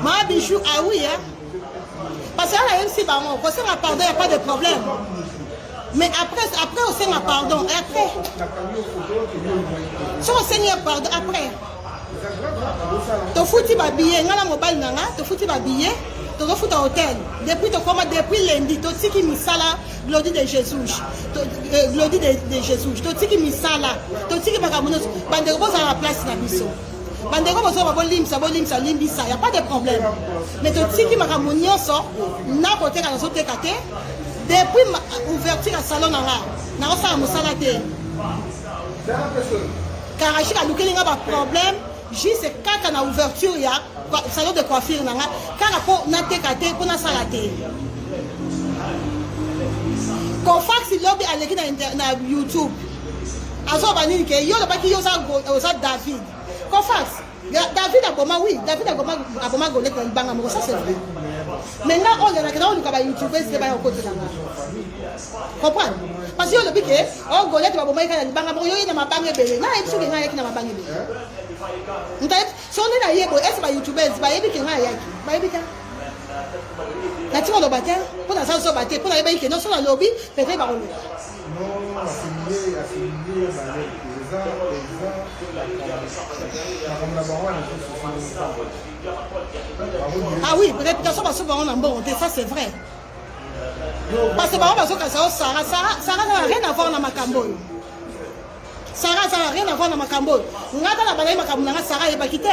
Ma bijou, ah oui, hein. Parce que là, même si on sait pardon, il n'y a pas de problème. Mais après on sait pardon. Et après, si on sait pardon, après. Tu foutu ma billet, tu foutu ma billet, tu foutu un hôtel. Depuis lundi, tu sais qui misala, glodie de Jésus. Glodie de Jésus. Tu sais qui misala, tu sais qui bagamonos, bandego à la place na biso. Bandego bozo limsa, il n'y a pas de problème. Mais tu sais qui bagamonioso, na côté dans autre côté. Depuis l'ouverture du salon, je n'ai pas de car je n'ai pas de problème. Juste quand on a ouverture, il y a un salon de coiffure. Car on a des catés pour la salade. Quand fax lobby à l'équipe na YouTube. Azo banini ke yo le baki yo sa David. Quand fax David a boma oui, David a boma golé dans banga mo ça c'est vrai. Maintenant on est là que on ka ba YouTube c'est ba côté là. Comprendre? Parce que yo le biki on golé ba boma ka banga mo yo ina mabanga belé. Na ebiso ke nga yaki na mabanga belé. Peut-être si on est là yebo est ba YouTubers ba yebi ke nga yaki. Ba yebi ka. La tire le bâtiment pour la salle bâtiment pour la yeba ke non sur la lobby peut-être ba on. Non, ah oui, réputation parce que on a bon, ça c'est vrai. Parce que parce que Sarah n'a rien à voir dans ma camboy. Sarah n'a rien à voir dans ma camboy. On a dans la balaye ma camboy, Sarah est pas quittée.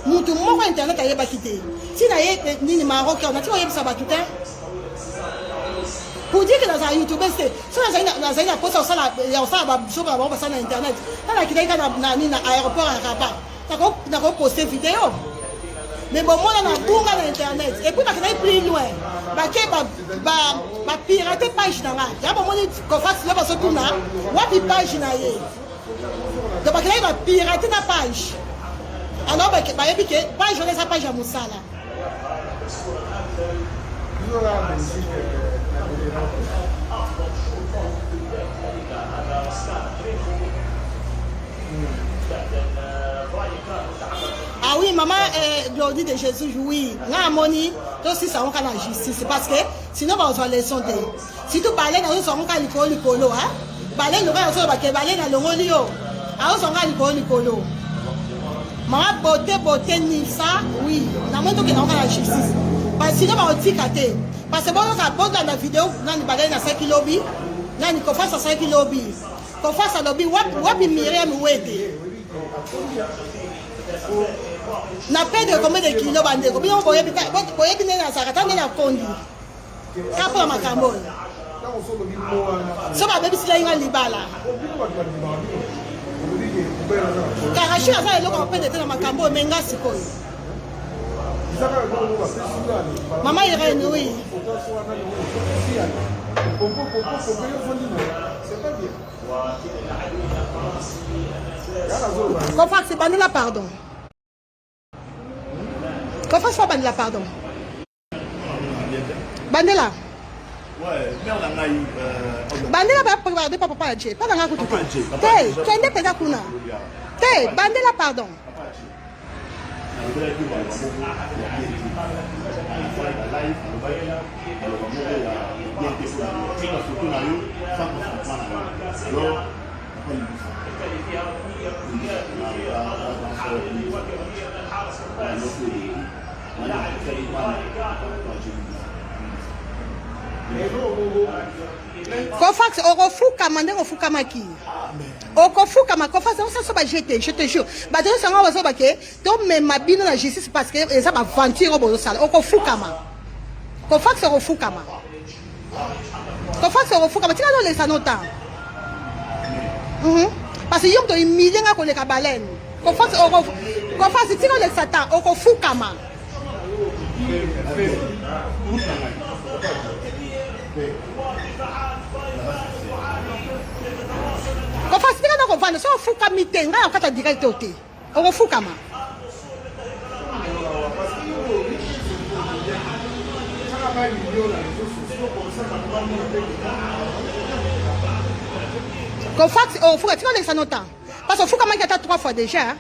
Nous tout le monde internet a pas quitté. Si na ni Maroc, on a tiré ça va tout hein. Pour dire que dans un YouTube, c'est ça dans un poste ça là, il y a ça sur la bombe ça dans internet. Là qui dans aéroport à Rabat. D'accord poster vidéo. Mais bon moi on a tout dans internet. Et puis quand on est plus loin, bah pirater page dans là. Il y a bon moi qu'on fasse là parce que tout là, wapi page na yé. Donc quand il va pirater ta page. Alors bah y a piqué page on sa page à Moussala. Ah oui, maman, glodie de Jésus, oui. Là, Moni, aussi ça on a la justice. Parce que sinon, on va les sonder. Si tu parles, nous sommes en licolo, hein. Parler, nous allons parler dans le molio. Ah, on s'en va licolo. Maman, beauté, ni ça, oui. On a montré qu'on a la justice. Parce que sinon, on va ticater. Parce que bon, on a dans la vidéo, on a parlé dans 5 lobby. Là, on fasse à 5 lobby. Qu'on fasse à lobby, wapi Myriam Ouété. Na paix de combien de kilos bandeko bien on boye bika boye bine na sakata na kondi kapo makambo so ba bebi sila inga libala karashi asa eloko paix de na makambo menga sikoyo mama Irene oui qu'on fasse bandela pardon. Comment ça va la pardon? Bandela. Ouais, merde on a eu Bandela va regarder papa Adje, pas dans la côté. Té, kende pega kuna. Té, bandela pardon. Kofax okofuka mande ofuka maki. Okofuka makofax ça so ba jeter, je te jure. Ba de ça on va ke to même mabino na justice parce que ça va aventure bozo sala. Okofuka ma. Kofax okofuka ma. Kofax okofuka ma tina no les anota. Parce que yom to humilier nga ko le kabalen. Kofax tina les satan okofuka ma. Quand on fait ça, on va faire fuka mitenga, on fait direct au thé. On va fuka ma. Quand on fait, on fuka, tu n'as pas de temps. Parce que fuka ma qui a 3 fois déjà.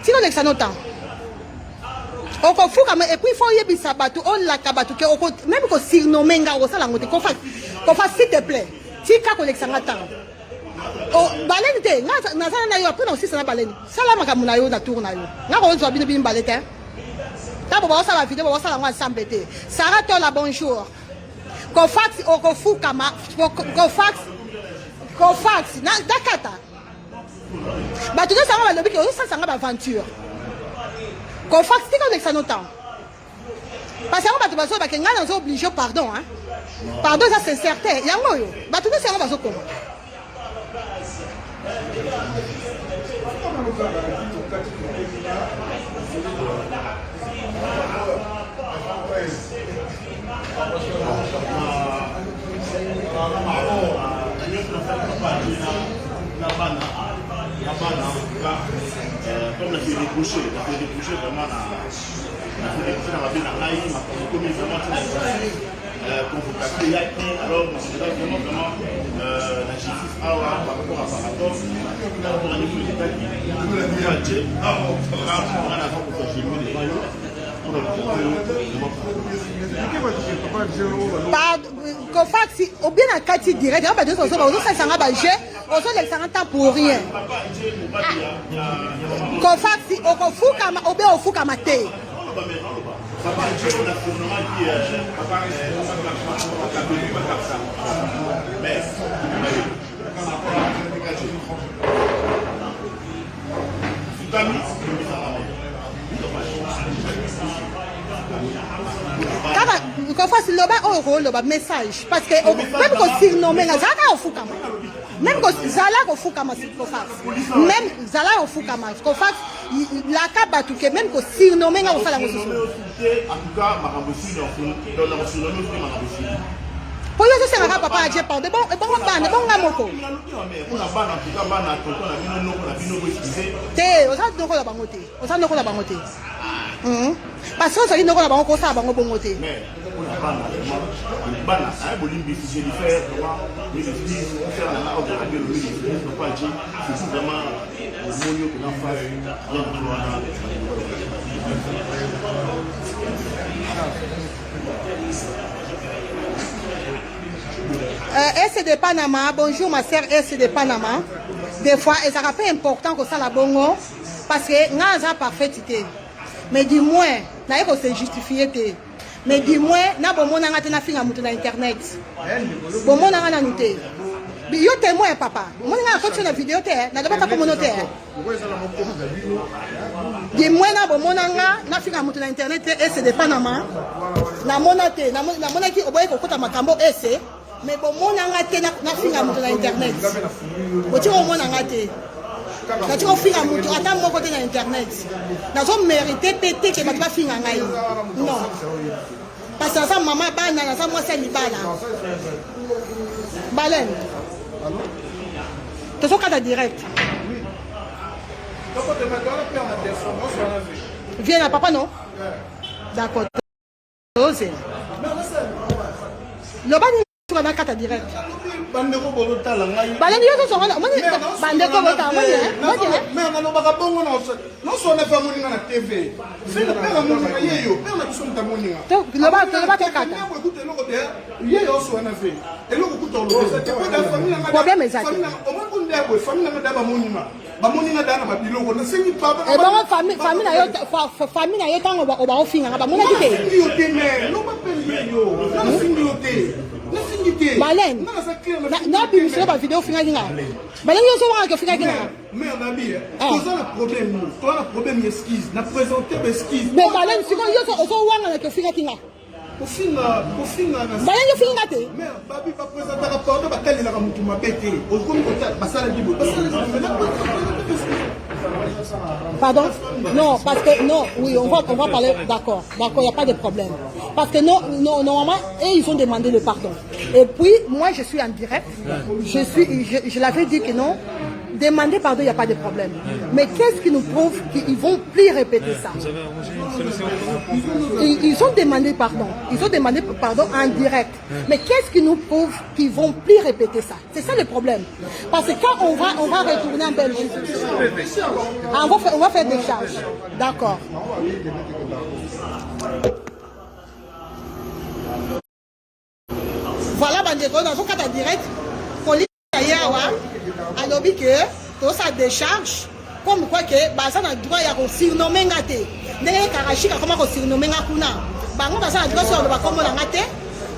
Tu n'as pas de temps. Et puis il faut y bisabato, on la kabato, même qu'on surnomme nga au salon, qu'on fasse s'il te plaît. Si ka collection attend. Oh, baleine te, na yo après aussi ça na baleine. Sala makamuna yo na tourna yo. Nga ko zo bino balete. Ta bo ba sala vidéo, bo sala ngwa ensemble te. Sarah Tola bonjour. Kofax okofu kama Kofax na dakata. Ba tout ça va le biki, ça ça va aventure. Kofax ti ko lexa no temps. Parce que on va te que nga na obligé pardon hein. Pardon ça c'est certain. Yango yo. Ba tout ça on va zo ko. Comme la fait décrocher vraiment alors vraiment la justice par rapport à Paradox pour un niveau d'État qui Kofax ou bien un quartier direct, on va dire que ça s'en va j'ai, on se laisse un temps pour rien. Kofax au fou comme au bien au fou comme thé. Quand on fasse le message, parce que même quand on nomme la Zala au Fukama, même quand Zala au Fukama, même Zala au Fukama, la Kabatu, même quand on nomme la Zala au Fukama. Pour yo c'est un papa a dit pardon bon ngamoko te osa ndoko la bangote osa ndoko la bangote parce que ça ndoko la bango ça bango bongote mais bana ay bolimbi fi j'ai faire comment mais faire la ordre de le pas dire c'est vraiment au monio que l'en face S de Panama, bonjour ma sœur S de Panama. Des fois, ça rappelle important que ça la bongo parce que n'a pas parfaité. Mais du moins, n'a pas se justifier. Mais du moins, n'a pas mon angate na finga mutu na internet. Bon mon angana nute. Yo témoin papa. Mon angana continue la vidéo te, n'a pas ta communauté. Du moins n'a pas mon angana na finga mutu na internet S de Panama. Na monate, na monaki oboye ko kota makambo S. Mais bon, mon angate na finga mutu na internet. Boti o mon angate. Quand tu finga mutu ata mo côté na internet. Na zo mériter pété que ba finga ngai. Non. Parce que ça maman bana na ça moi c'est libala. Balen. Allô? Tu so kada direct. Viens là papa non? D'accord. Osé. Le bani tu vas carte direct. Bandeko bolota la ngai. Balani yo so ngana moni bandeko bota moni mais on a pas bongo non so na famoni na TV. C'est le père moni na yeyo, père na biso mtamoni nga. To le ba kata. Na écoute loko de yeyo so na fe. Et loko kuto lo. C'est quoi la famille na problème exact. Au moins qu'on dé famille na da ba moni ma. Ba moni na da na ba biloko na sengi papa. Et bon famille na yo tango ba ofinga ba mona dite. Yo te mais no ba peli yo. Na singi yo te. Balen, na bi monsieur ba vidéo finga kinga. Balen yo so wa ke finga kinga. Mais on a bien. Toi le problème nous. Toi le problème esquisse. Na présenter esquisse. Mais Balen siko yo so wa na ke finga kinga. Ko finga Balen yo finga te. Mais babi ba présenter rapport ba tali la mutu mabete. O komi ko ta basala dibo. Pardon? Non, parce que non, oui, on va parler, d'accord, il n'y a pas de problème. Parce que non, normalement, ils ont demandé le pardon. Et puis, moi, je suis en direct, je l'avais dit que non, demander pardon, il n'y a pas de problème. Mais qu'est-ce qui nous prouve qu'ils ne vont plus répéter ça? Ils ont demandé pardon en direct. Mais qu'est-ce qui nous prouve qu'ils ne vont plus répéter ça? C'est ça le problème. Parce que quand on va retourner en Belgique, on va faire des charges. D'accord. Voilà, bandeko, dans son cas direct, police yawa, alobi que tout ça décharge, comme quoi que, ça n'a droit à surnommer ngate. Ndenge karashika comment surnommer ngakuna. Bango ça n'a droit sur le bakomo na ngate.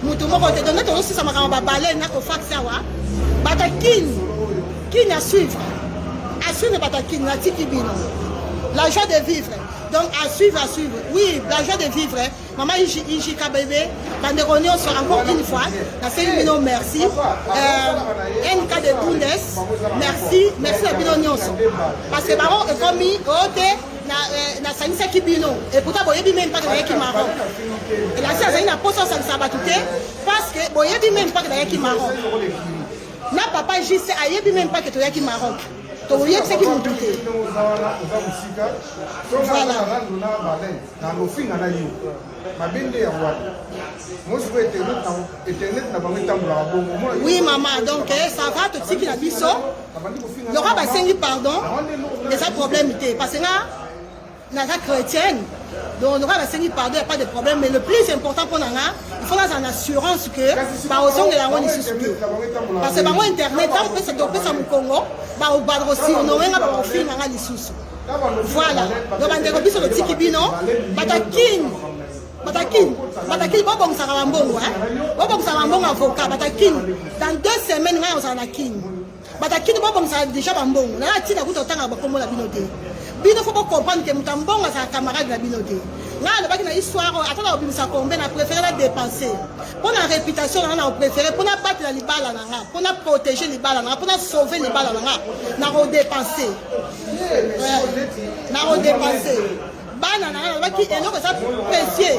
Mutu moko te donner tout ça makamba balé na ko fax yawa. Batakin, qui à suivre. À suivre batakin na tiki bino. La joie de vivre. Donc à suivre, à suivre. Oui, la joie de vivre. Maman Ijika bébé, Banderoni, on sera encore une fois. La Céline, merci. NK de Bundes, merci. Merci à Bino. Parce que Baron est commis au thé, na Sanissa Kibino. Et pourtant, Boyebi même pas de Yaki Maroc. Et la Sanissa n'a pas ça Sabatouté, parce que Boyebi même pas de Yaki Maroc. Na papa juste Ayebi même pas que tu Yaki Maroc. Voilà. Oui, maman, donc ça va, tout ce qui a dit ça. Le roi va s'engager pardon, et ça problème était. Parce que là, la chrétienne, donc le roi va s'engager pardon, il n'y a pas de problème. Mais le plus important pour nous, il faut avoir une assurance que, au son de la roi, parce que par internet, on peut se doper ça au Congo. Voilà, donc on est sur le tiki bino, batakin, bon ça va bon, bon ça va bon avocat, batakin, dans 2 semaines on s'en a kin, batakin bon ça déjà bon, là tu n'as pas autant à comme la binoté, bino faut pas comprendre que mutambon à sa camarade la binoté, là le bac une histoire, attends on ça combien on a préféré la dépenser, pour la réputation on a préféré, pour la battre la libala pour la protéger les balles, pour la sauver les balles, on a redépensé. Na redépensé. Banana, qui est là, ça précieux.